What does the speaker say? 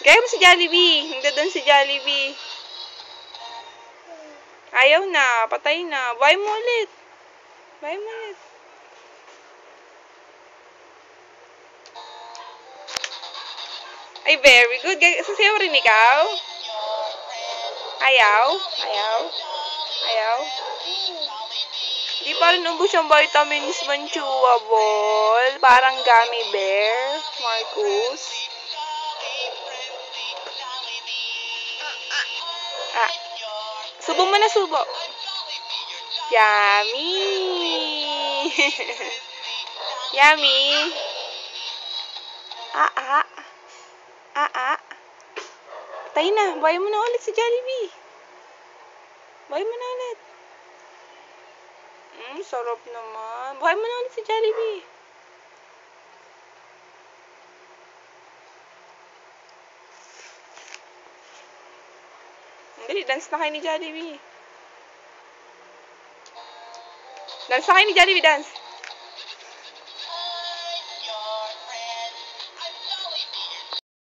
Kaya mo si Jollibee. Nagdadaan si Jollibee. Ayaw na. Patay na. Buhay mo ulit. Buhay mo ulit. Ay, very good. Sasayaw rin ikaw? Ayaw? Ayaw? Ayaw? Di pa rin ubos yung vitamins man, chewable. Parang gummy bear, Marcus. Ah. Subo mo na, subo. Yummy. Yummy. Ah. Patay na. Buhay mo na ulit si Jollibee. Buhay mo na ulit. Sarap naman. Buhay mo na ulit si Jollibee. Dali, dance na kayo ni Jollibee. Dance na kayo ni Jollibee, dance.